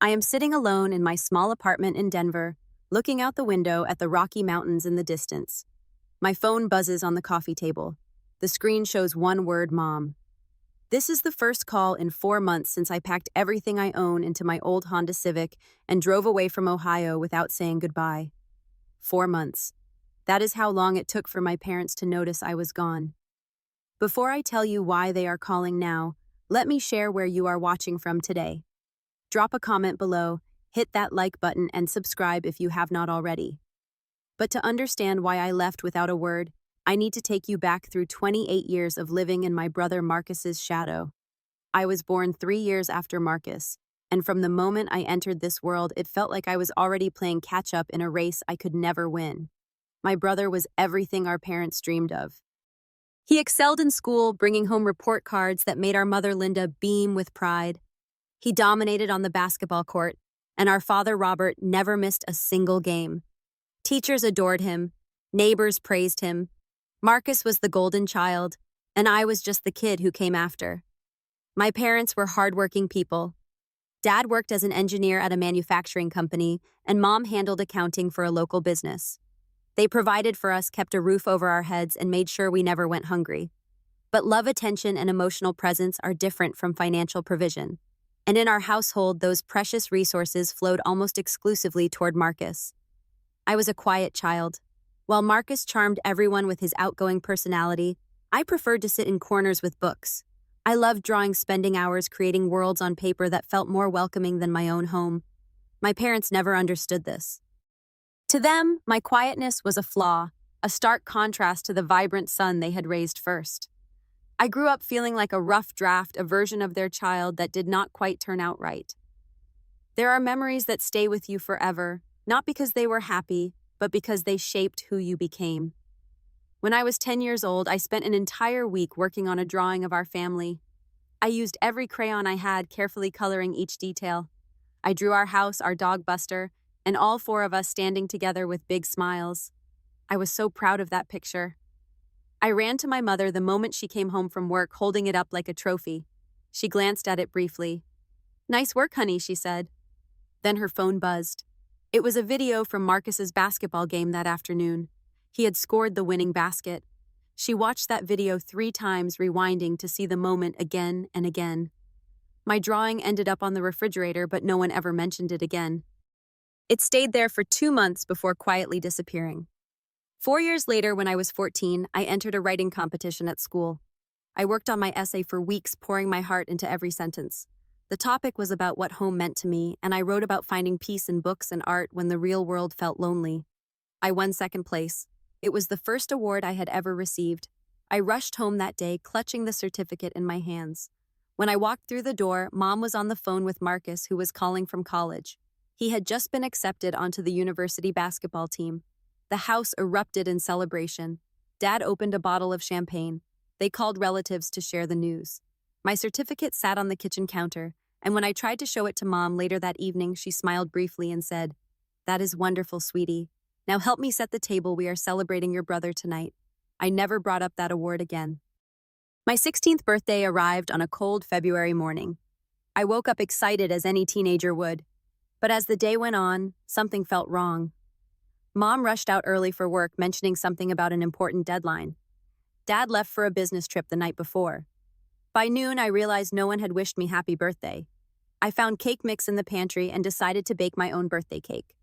I am sitting alone in my small apartment in Denver, looking out the window at the Rocky Mountains in the distance. My phone buzzes on the coffee table. The screen shows one word, Mom. This is the first call in 4 months since I packed everything I own into my old Honda Civic and drove away from Ohio without saying goodbye. 4 months. That is how long it took for my parents to notice I was gone. Before I tell you why they are calling now, let me share where you are watching from today. Drop a comment below, hit that like button, and subscribe if you have not already. But to understand why I left without a word, I need to take you back through 28 years of living in my brother Marcus's shadow. I was born 3 years after Marcus, and from the moment I entered this world, it felt like I was already playing catch-up in a race I could never win. My brother was everything our parents dreamed of. He excelled in school, bringing home report cards that made our mother Linda beam with pride. He dominated on the basketball court, and our father Robert never missed a single game. Teachers adored him, neighbors praised him. Marcus was the golden child, and I was just the kid who came after. My parents were hardworking people. Dad worked as an engineer at a manufacturing company, and Mom handled accounting for a local business. They provided for us, kept a roof over our heads, and made sure we never went hungry. But love, attention, and emotional presence are different from financial provision. And in our household, those precious resources flowed almost exclusively toward Marcus. I was a quiet child. While Marcus charmed everyone with his outgoing personality, I preferred to sit in corners with books. I loved drawing, spending hours creating worlds on paper that felt more welcoming than my own home. My parents never understood this. To them, my quietness was a flaw, a stark contrast to the vibrant son they had raised first. I grew up feeling like a rough draft, a version of their child that did not quite turn out right. There are memories that stay with you forever, not because they were happy, but because they shaped who you became. When I was 10 years old, I spent an entire week working on a drawing of our family. I used every crayon I had, carefully coloring each detail. I drew our house, our dog Buster, and all 4 of us standing together with big smiles. I was so proud of that picture. I ran to my mother the moment she came home from work, holding it up like a trophy. She glanced at it briefly. "Nice work, honey," she said. Then her phone buzzed. It was a video from Marcus's basketball game that afternoon. He had scored the winning basket. She watched that video 3 times, rewinding to see the moment again and again. My drawing ended up on the refrigerator, but no one ever mentioned it again. It stayed there for 2 months before quietly disappearing. 4 years later, when I was 14, I entered a writing competition at school. I worked on my essay for weeks, pouring my heart into every sentence. The topic was about what home meant to me, and I wrote about finding peace in books and art when the real world felt lonely. I won 2nd place. It was the first award I had ever received. I rushed home that day, clutching the certificate in my hands. When I walked through the door, Mom was on the phone with Marcus, who was calling from college. He had just been accepted onto the university basketball team. The house erupted in celebration. Dad opened a bottle of champagne. They called relatives to share the news. My certificate sat on the kitchen counter, and when I tried to show it to Mom later that evening, she smiled briefly and said, "That is wonderful, sweetie. Now help me set the table. We are celebrating your brother tonight." I never brought up that award again. My 16th birthday arrived on a cold February morning. I woke up excited as any teenager would. But as the day went on, something felt wrong. Mom rushed out early for work, mentioning something about an important deadline. Dad left for a business trip the night before. By noon, I realized no one had wished me happy birthday. I found cake mix in the pantry and decided to bake my own birthday cake.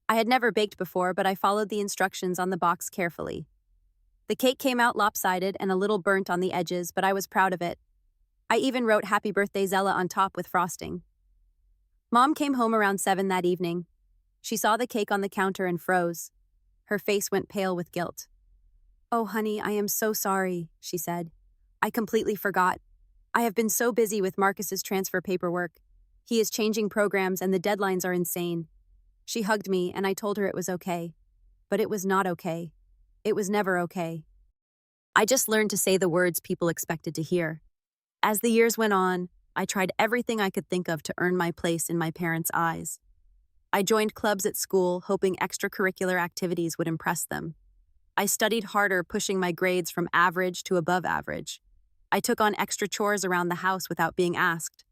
I had never baked before, but I followed the instructions on the box carefully. The cake came out lopsided and a little burnt on the edges, but I was proud of it. I even wrote "Happy Birthday, Zella" on top with frosting. Mom came home around 7 that evening. She saw the cake on the counter and froze. Her face went pale with guilt. "Oh, honey, I am so sorry," she said. "I completely forgot. I have been so busy with Marcus's transfer paperwork. He is changing programs and the deadlines are insane." She hugged me and I told her it was okay. But it was not okay. It was never okay. I just learned to say the words people expected to hear. As the years went on, I tried everything I could think of to earn my place in my parents' eyes. I joined clubs at school, hoping extracurricular activities would impress them. I studied harder, pushing my grades from average to above average. I took on extra chores around the house without being asked.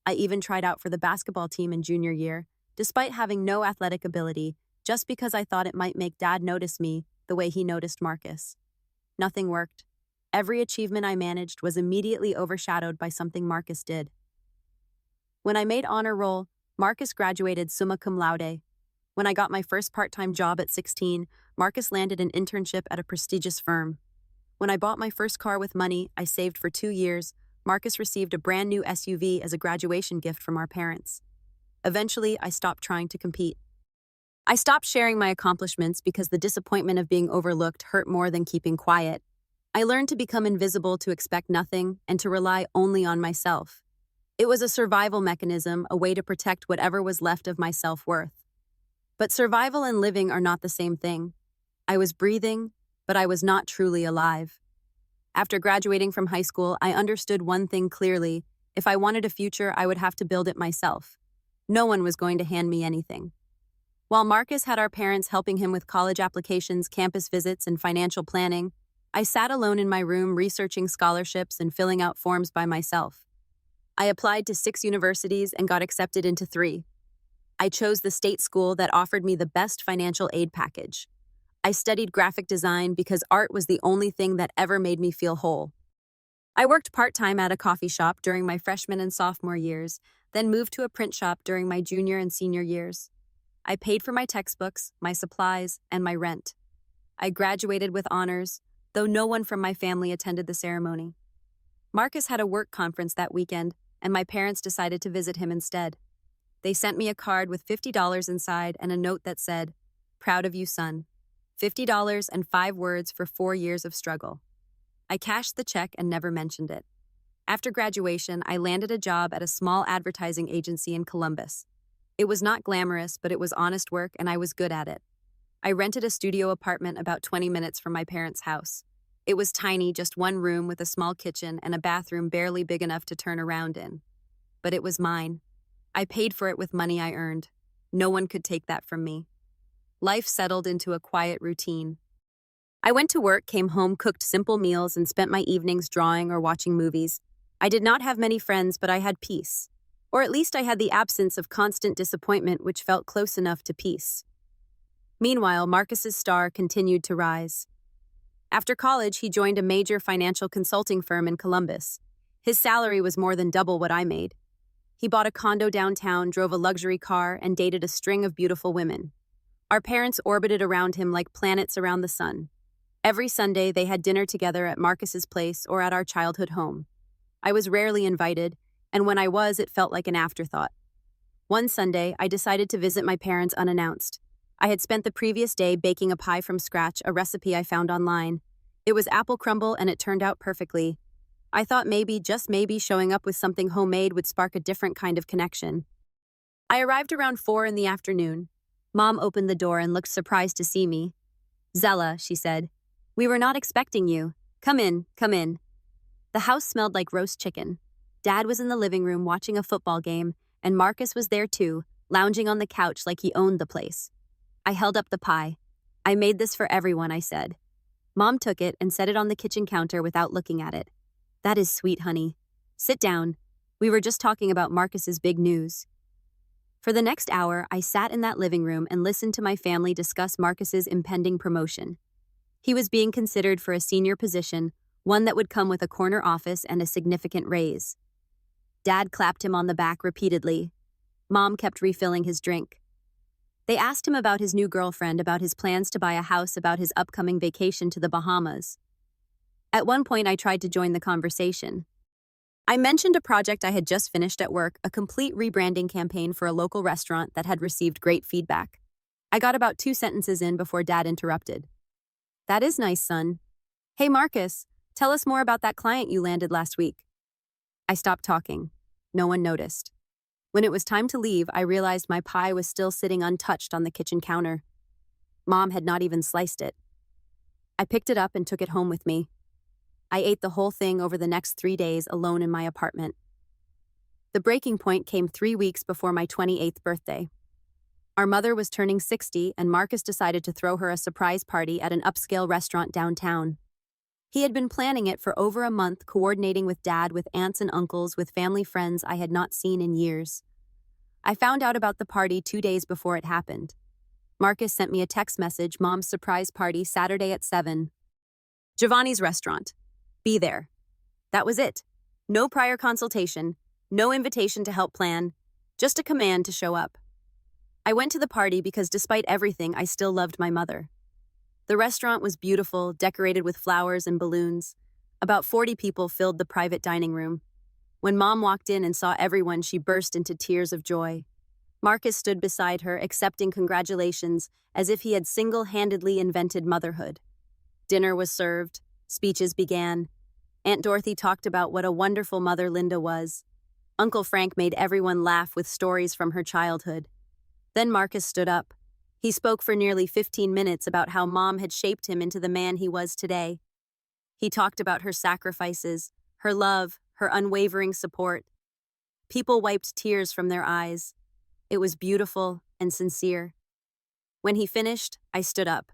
I even tried out for the basketball team in junior year, despite having no athletic ability, just because I thought it might make Dad notice me the way he noticed Marcus. Nothing worked. Every achievement I managed was immediately overshadowed by something Marcus did. When I made honor roll, Marcus graduated summa cum laude. When I got my first part-time job at 16, Marcus landed an internship at a prestigious firm. When I bought my first car with money I saved for 2 years, Marcus received a brand new SUV as a graduation gift from our parents. Eventually, I stopped trying to compete. I stopped sharing my accomplishments because the disappointment of being overlooked hurt more than keeping quiet. I learned to become invisible, to expect nothing, and to rely only on myself. It was a survival mechanism, a way to protect whatever was left of my self-worth. But survival and living are not the same thing. I was breathing, but I was not truly alive. After graduating from high school, I understood one thing clearly. If I wanted a future, I would have to build it myself. No one was going to hand me anything. While Marcus had our parents helping him with college applications, campus visits, and financial planning, I sat alone in my room researching scholarships and filling out forms by myself. I applied to 6 universities and got accepted into 3. I chose the state school that offered me the best financial aid package. I studied graphic design because art was the only thing that ever made me feel whole. I worked part-time at a coffee shop during my freshman and sophomore years, then moved to a print shop during my junior and senior years. I paid for my textbooks, my supplies, and my rent. I graduated with honors, though no one from my family attended the ceremony. Marcus had a work conference that weekend, and my parents decided to visit him instead. They sent me a card with $50 inside and a note that said, "Proud of you, son. $50 and 5 words for 4 years of struggle." I cashed the check and never mentioned it. After graduation, I landed a job at a small advertising agency in Columbus. It was not glamorous, but it was honest work and I was good at it. I rented a studio apartment about 20 minutes from my parents' house. It was tiny, just one room with a small kitchen and a bathroom barely big enough to turn around in. But it was mine. I paid for it with money I earned. No one could take that from me. Life settled into a quiet routine. I went to work, came home, cooked simple meals, and spent my evenings drawing or watching movies. I did not have many friends, but I had peace. Or at least I had the absence of constant disappointment, which felt close enough to peace. Meanwhile, Marcus's star continued to rise. After college, he joined a major financial consulting firm in Columbus. His salary was more than double what I made. He bought a condo downtown, drove a luxury car, and dated a string of beautiful women. Our parents orbited around him like planets around the sun. Every Sunday, they had dinner together at Marcus's place or at our childhood home. I was rarely invited, and when I was, it felt like an afterthought. One Sunday, I decided to visit my parents unannounced. I had spent the previous day baking a pie from scratch, a recipe I found online. It was apple crumble and it turned out perfectly. I thought maybe, just maybe, showing up with something homemade would spark a different kind of connection. I arrived around 4 in the afternoon. Mom opened the door and looked surprised to see me. "Zella," she said, "we were not expecting you. Come in, come in." The house smelled like roast chicken. Dad was in the living room watching a football game, and Marcus was there too, lounging on the couch like he owned the place. I held up the pie. "I made this for everyone," I said. Mom took it and set it on the kitchen counter without looking at it. "That is sweet, honey. Sit down. We were just talking about Marcus's big news." For the next hour, I sat in that living room and listened to my family discuss Marcus's impending promotion. He was being considered for a senior position, one that would come with a corner office and a significant raise. Dad clapped him on the back repeatedly. Mom kept refilling his drink. They asked him about his new girlfriend, about his plans to buy a house, about his upcoming vacation to the Bahamas. At one point, I tried to join the conversation. I mentioned a project I had just finished at work, a complete rebranding campaign for a local restaurant that had received great feedback. I got about 2 sentences in before Dad interrupted. "That is nice, son. Hey, Marcus, tell us more about that client you landed last week." I stopped talking. No one noticed. When it was time to leave, I realized my pie was still sitting untouched on the kitchen counter. Mom had not even sliced it. I picked it up and took it home with me. I ate the whole thing over the next 3 days alone in my apartment. The breaking point came 3 weeks before my 28th birthday. Our mother was turning 60, and Marcus decided to throw her a surprise party at an upscale restaurant downtown. He had been planning it for over a month, coordinating with Dad, with aunts and uncles, with family friends I had not seen in years. I found out about the party 2 days before it happened. Marcus sent me a text message: Mom's surprise party, Saturday at 7. Giovanni's restaurant. Be there. That was it. No prior consultation, no invitation to help plan, just a command to show up. I went to the party because despite everything, I still loved my mother. The restaurant was beautiful, decorated with flowers and balloons. About 40 people filled the private dining room. When Mom walked in and saw everyone, she burst into tears of joy. Marcus stood beside her, accepting congratulations as if he had single-handedly invented motherhood. Dinner was served. Speeches began. Aunt Dorothy talked about what a wonderful mother Linda was. Uncle Frank made everyone laugh with stories from her childhood. Then Marcus stood up. He spoke for nearly 15 minutes about how Mom had shaped him into the man he was today. He talked about her sacrifices, her love, her unwavering support. People wiped tears from their eyes. It was beautiful and sincere. When he finished, I stood up.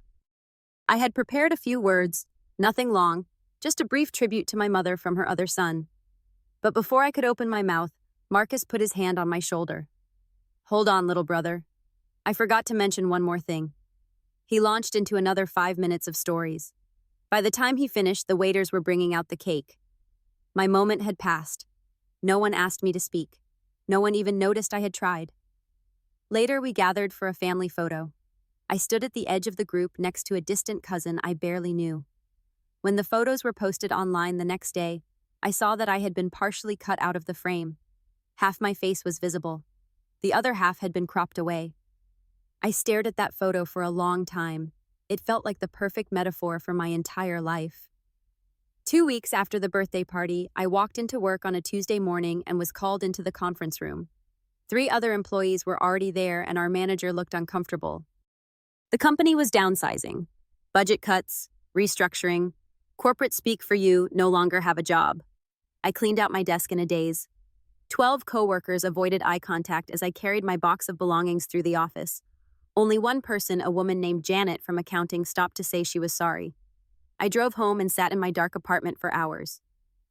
I had prepared a few words, nothing long, just a brief tribute to my mother from her other son. But before I could open my mouth, Marcus put his hand on my shoulder. Hold on, little brother. I forgot to mention one more thing. He launched into another 5 minutes of stories. By the time he finished, the waiters were bringing out the cake. My moment had passed. No one asked me to speak. No one even noticed I had tried. Later, we gathered for a family photo. I stood at the edge of the group next to a distant cousin I barely knew. When the photos were posted online the next day, I saw that I had been partially cut out of the frame. Half my face was visible. The other half had been cropped away. I stared at that photo for a long time. It felt like the perfect metaphor for my entire life. 2 weeks after the birthday party, I walked into work on a Tuesday morning and was called into the conference room. 3 other employees were already there, and our manager looked uncomfortable. The company was downsizing. Budget cuts, restructuring, corporate speak for you, no longer have a job. I cleaned out my desk in a daze. 12 coworkers avoided eye contact as I carried my box of belongings through the office. Only one person, a woman named Janet from accounting, stopped to say she was sorry. I drove home and sat in my dark apartment for hours.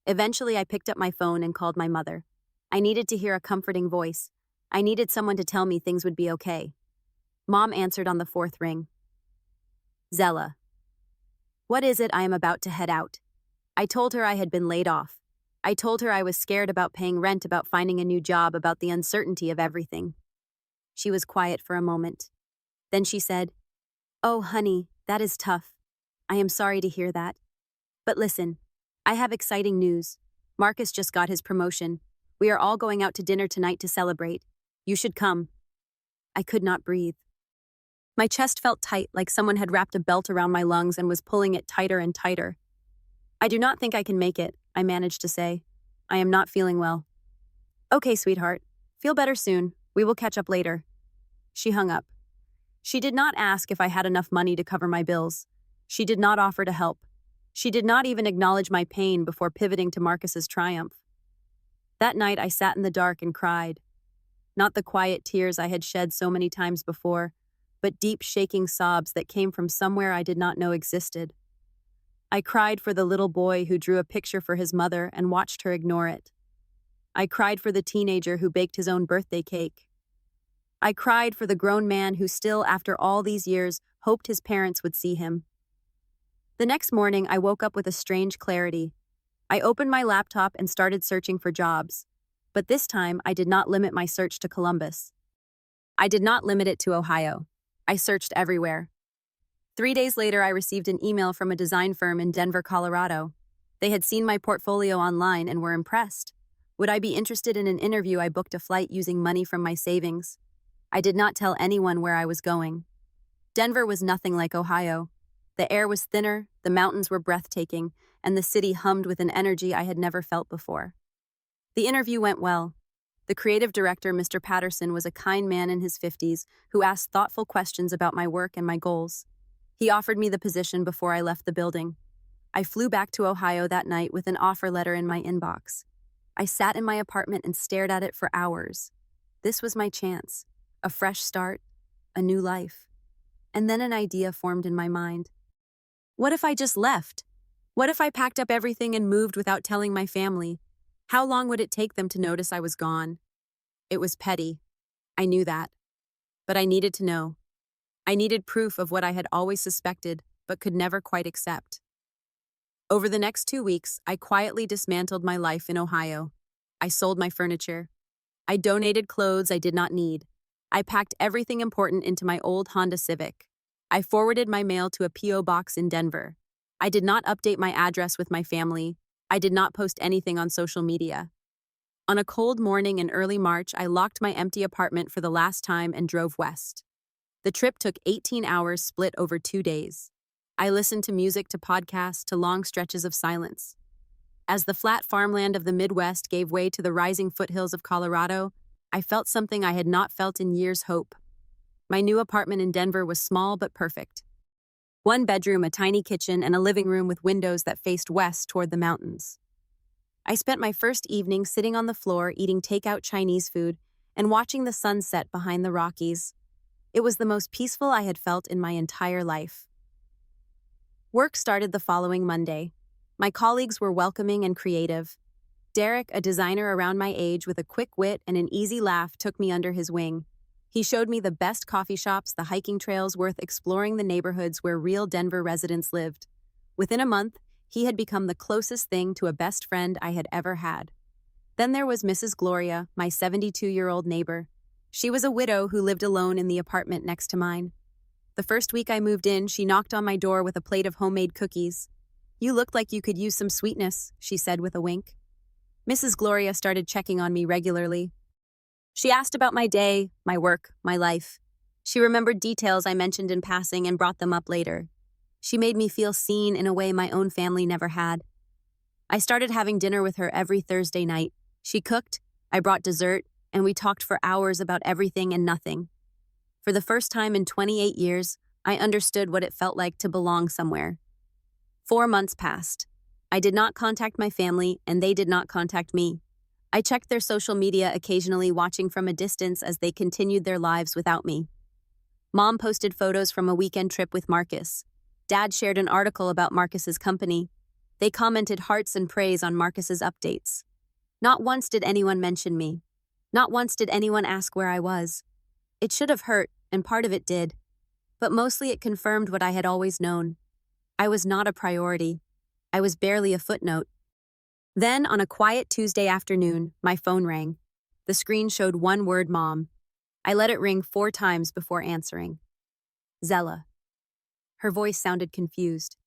Eventually, I picked up my phone and called my mother. I needed to hear a comforting voice. I needed someone to tell me things would be okay. Mom answered on the 4th ring. Zella. What is it? I am about to head out. I told her I had been laid off. I told her I was scared about paying rent, about finding a new job, about the uncertainty of everything. She was quiet for a moment. Then she said, "Oh, honey, that is tough. I am sorry to hear that. But listen, I have exciting news. Marcus just got his promotion. We are all going out to dinner tonight to celebrate. You should come." I could not breathe. My chest felt tight, like someone had wrapped a belt around my lungs and was pulling it tighter and tighter. "I do not think I can make it," I managed to say. "I am not feeling well." "Okay, sweetheart. Feel better soon. We will catch up later." She hung up. She did not ask if I had enough money to cover my bills. She did not offer to help. She did not even acknowledge my pain before pivoting to Marcus's triumph. That night, I sat in the dark and cried. Not the quiet tears I had shed so many times before, but deep, shaking sobs that came from somewhere I did not know existed. I cried for the little boy who drew a picture for his mother and watched her ignore it. I cried for the teenager who baked his own birthday cake. I cried for the grown man who still, after all these years, hoped his parents would see him. The next morning, I woke up with a strange clarity. I opened my laptop and started searching for jobs. But this time, I did not limit my search to Columbus. I did not limit it to Ohio. I searched everywhere. 3 days later, I received an email from a design firm in Denver, Colorado. They had seen my portfolio online and were impressed. Would I be interested in an interview? I booked a flight using money from my savings. I did not tell anyone where I was going. Denver was nothing like Ohio. The air was thinner, the mountains were breathtaking, and the city hummed with an energy I had never felt before. The interview went well. The creative director, Mr. Patterson, was a kind man in his 50s who asked thoughtful questions about my work and my goals. He offered me the position before I left the building. I flew back to Ohio that night with an offer letter in my inbox. I sat in my apartment and stared at it for hours. This was my chance. A fresh start, a new life. And then an idea formed in my mind. What if I just left? What if I packed up everything and moved without telling my family? How long would it take them to notice I was gone? It was petty. I knew that. But I needed to know. I needed proof of what I had always suspected, but could never quite accept. Over the next 2 weeks, I quietly dismantled my life in Ohio. I sold my furniture. I donated clothes I did not need. I packed everything important into my old Honda Civic. I forwarded my mail to a P.O. box in Denver. I did not update my address with my family. I did not post anything on social media. On a cold morning in early March, I locked my empty apartment for the last time and drove west. The trip took 18 hours split over 2 days. I listened to music, to podcasts, to long stretches of silence. As the flat farmland of the Midwest gave way to the rising foothills of Colorado, I felt something I had not felt in years: hope. My new apartment in Denver was small but perfect. 1 bedroom, a tiny kitchen, and a living room with windows that faced west toward the mountains. I spent my first evening sitting on the floor eating takeout Chinese food and watching the sun set behind the Rockies. It was the most peaceful I had felt in my entire life. Work started the following Monday. My colleagues were welcoming and creative. Derek, a designer around my age with a quick wit and an easy laugh, took me under his wing. He showed me the best coffee shops, the hiking trails worth exploring, the neighborhoods where real Denver residents lived. Within a month, he had become the closest thing to a best friend I had ever had. Then there was Mrs. Gloria, my 72-year-old neighbor. She was a widow who lived alone in the apartment next to mine. The first week I moved in, she knocked on my door with a plate of homemade cookies. "You looked like you could use some sweetness," she said with a wink. Mrs. Gloria started checking on me regularly. She asked about my day, my work, my life. She remembered details I mentioned in passing and brought them up later. She made me feel seen in a way my own family never had. I started having dinner with her every Thursday night. She cooked, I brought dessert, and we talked for hours about everything and nothing. For the first time in 28 years, I understood what it felt like to belong somewhere. 4 months passed. I did not contact my family, and they did not contact me. I checked their social media occasionally, watching from a distance as they continued their lives without me. Mom posted photos from a weekend trip with Marcus. Dad shared an article about Marcus's company. They commented hearts and praise on Marcus's updates. Not once did anyone mention me. Not once did anyone ask where I was. It should have hurt, and part of it did. But mostly it confirmed what I had always known. I was not a priority. I was barely a footnote. Then, on a quiet Tuesday afternoon, my phone rang. The screen showed one word: Mom. I let it ring 4 times before answering. Zella. Her voice sounded confused.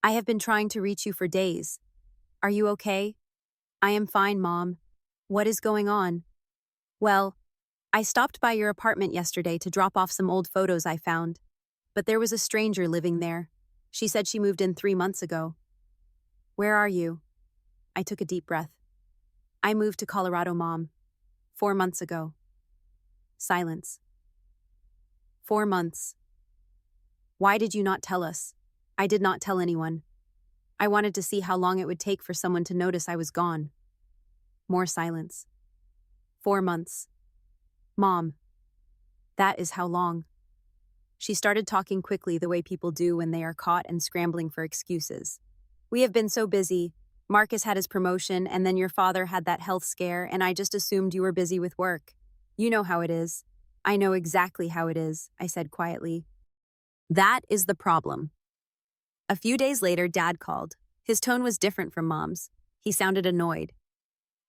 "I have been trying to reach you for days. Are you okay?" "I am fine, Mom. What is going on?" "Well, I stopped by your apartment yesterday to drop off some old photos I found. But there was a stranger living there. She said she moved in 3 months ago." "Where are you?" I took a deep breath. "I moved to Colorado, Mom. 4 months ago." Silence. 4 months. "Why did you not tell us?" "I did not tell anyone. I wanted to see how long it would take for someone to notice I was gone." More silence. 4 months. "Mom, that is how long." She started talking quickly, the way people do when they are caught and scrambling for excuses. "We have been so busy. Marcus had his promotion, and then your father had that health scare, and I just assumed you were busy with work. You know how it is." "I know exactly how it is," I said quietly. That is the problem. A few days later, Dad called. His tone was different from Mom's. He sounded annoyed.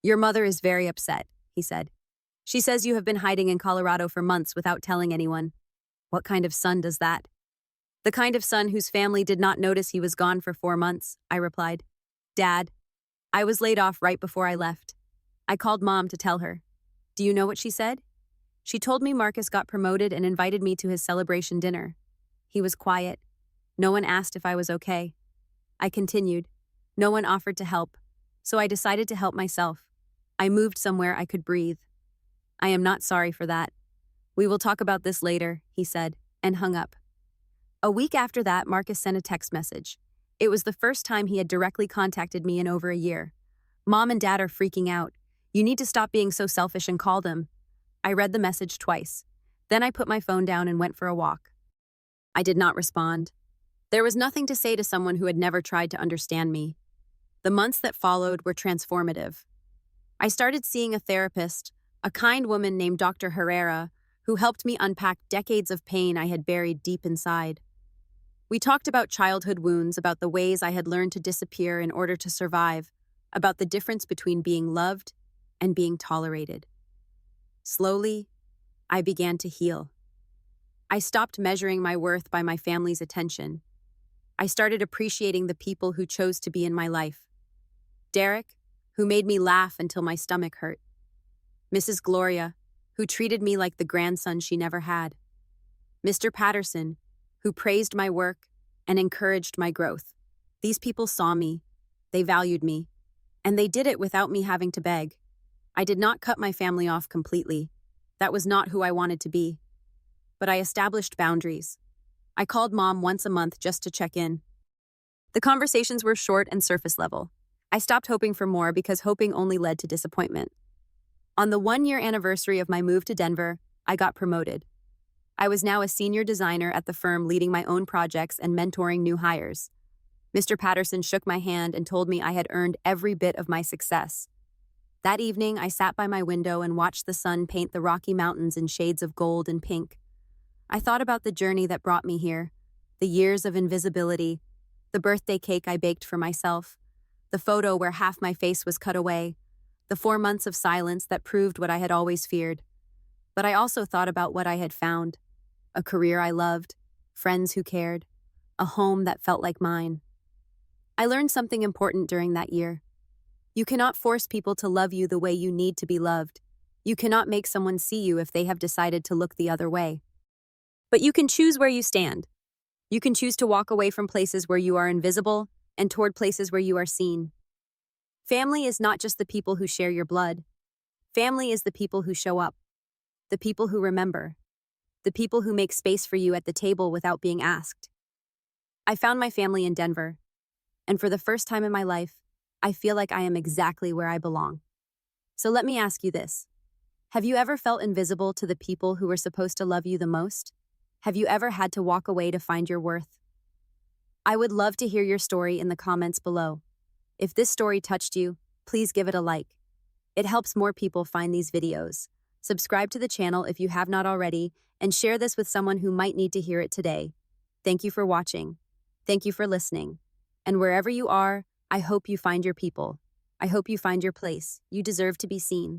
"Your mother is very upset," he said. "She says you have been hiding in Colorado for months without telling anyone." "What kind of son does that?" "The kind of son whose family did not notice he was gone for 4 months," I replied. "Dad, I was laid off right before I left. I called Mom to tell her. Do you know what she said? She told me Marcus got promoted and invited me to his celebration dinner. He was quiet. No one asked if I was okay. I continued. No one offered to help, so I decided to help myself. I moved somewhere I could breathe. I am not sorry for that. We will talk about this later," he said, and hung up. A week after that, Marcus sent a text message. It was the first time he had directly contacted me in over a year. "Mom and Dad are freaking out. You need to stop being so selfish and call them." I read the message twice. Then I put my phone down and went for a walk. I did not respond. There was nothing to say to someone who had never tried to understand me. The months that followed were transformative. I started seeing a therapist, a kind woman named Dr. Herrera, who helped me unpack decades of pain I had buried deep inside. We talked about childhood wounds, about the ways I had learned to disappear in order to survive, about the difference between being loved and being tolerated. Slowly, I began to heal. I stopped measuring my worth by my family's attention. I started appreciating the people who chose to be in my life. Derek, who made me laugh until my stomach hurt. Mrs. Gloria, who treated me like the grandson she never had. Mr. Patterson, who praised my work and encouraged my growth. These people saw me, they valued me, and they did it without me having to beg. I did not cut my family off completely. That was not who I wanted to be. But I established boundaries. I called Mom once a month just to check in. The conversations were short and surface level. I stopped hoping for more because hoping only led to disappointment. On the 1-year anniversary of my move to Denver, I got promoted. I was now a senior designer at the firm, leading my own projects and mentoring new hires. Mr. Patterson shook my hand and told me I had earned every bit of my success. That evening, I sat by my window and watched the sun paint the Rocky Mountains in shades of gold and pink. I thought about the journey that brought me here, the years of invisibility, the birthday cake I baked for myself, the photo where half my face was cut away, the 4 months of silence that proved what I had always feared. But I also thought about what I had found: a career I loved, friends who cared, a home that felt like mine. I learned something important during that year. You cannot force people to love you the way you need to be loved. You cannot make someone see you if they have decided to look the other way. But you can choose where you stand. You can choose to walk away from places where you are invisible and toward places where you are seen. Family is not just the people who share your blood. Family is the people who show up, the people who remember, the people who make space for you at the table without being asked. I found my family in Denver, and for the first time in my life, I feel like I am exactly where I belong. So let me ask you this. Have you ever felt invisible to the people who were supposed to love you the most? Have you ever had to walk away to find your worth? I would love to hear your story in the comments below. If this story touched you, please give it a like. It helps more people find these videos. Subscribe to the channel if you have not already, and share this with someone who might need to hear it today. Thank you for watching. Thank you for listening. And wherever you are, I hope you find your people. I hope you find your place. You deserve to be seen.